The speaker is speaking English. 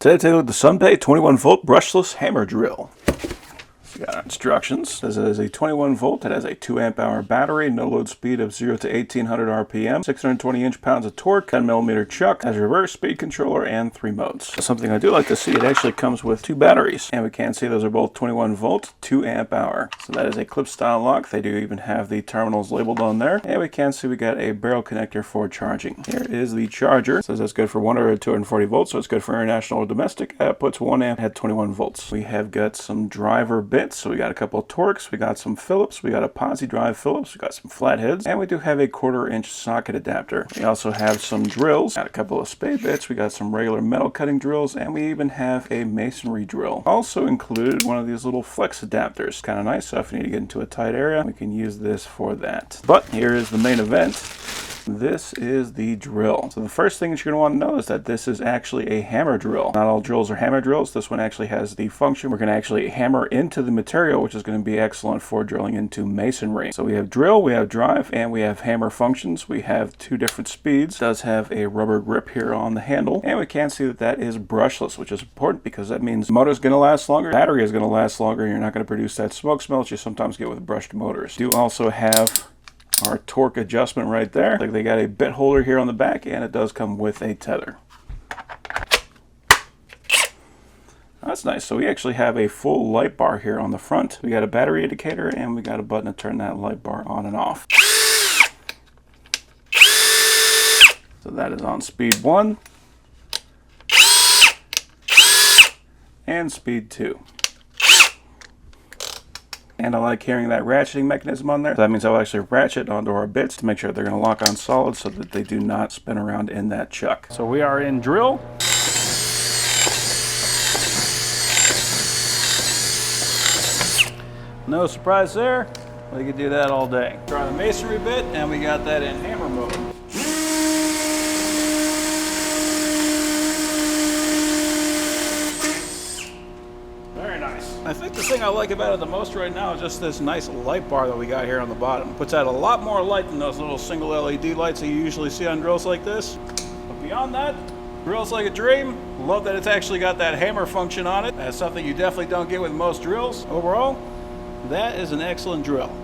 Today, take a look at the Sundpey 21-volt brushless hammer drill. We got our instructions. It says it is a 21 volt. It has a 2 amp hour battery, no load speed of 0 to 1800 RPM, 620 inch-pounds of torque, 10 millimeter chuck, has reverse speed controller, and 3 modes. Something I do like to see, it actually comes with 2 batteries, and we can see those are both 21 volt, 2 amp hour. So that is a clip style lock. They do even have the terminals labeled on there, and we can see we got a barrel connector for charging. Here is the charger. It says that's good for 100 or 240 volts, so it's good for international or domestic. Puts 1 amp at 21 volts. We have got some driver bits. So we got a couple of Torx, we got some Phillips, we got a posi drive Phillips, we got some flatheads, and we do have a 1/4 inch socket adapter. We also have some drills, got a couple of spade bits, we got some regular metal cutting drills, and we even have a masonry drill. Also included one of these little flex adapters. Kind of nice, so if you need to get into a tight area, we can use this for that. But here is the main event. This is the drill. So the first thing that you're going to want to know is that this is actually a hammer drill. Not all drills are hammer drills. This one actually has the function. We're going to actually hammer into the material, which is going to be excellent for drilling into masonry. So we have drill, we have drive, and we have hammer functions. We have 2 different speeds. It does have a rubber grip here on the handle. And we can see that that is brushless, which is important because that means the motor is going to last longer, battery is going to last longer, and you're not going to produce that smoke smell that you sometimes get with brushed motors. We do also have our torque adjustment right there. Like they got a bit holder here on the back, and it does come with a tether. That's nice. So we actually have a full light bar here on the front. We got a battery indicator, and we got a button to turn that light bar on and off. So that is on speed 1 and speed 2. And I like hearing that ratcheting mechanism on there. That means I'll actually ratchet onto our bits to make sure they're going to lock on solid so that they do not spin around in that chuck. So we are in drill. No surprise there. We could do that all day. Try the masonry bit, and we got that in hammer mode. I think the thing I like about it the most right now is just this nice light bar that we got here on the bottom. Puts out a lot more light than those little single LED lights that you usually see on drills like this. But beyond that, drill's like a dream. Love that it's actually got that hammer function on it. That's something you definitely don't get with most drills. Overall, that is an excellent drill.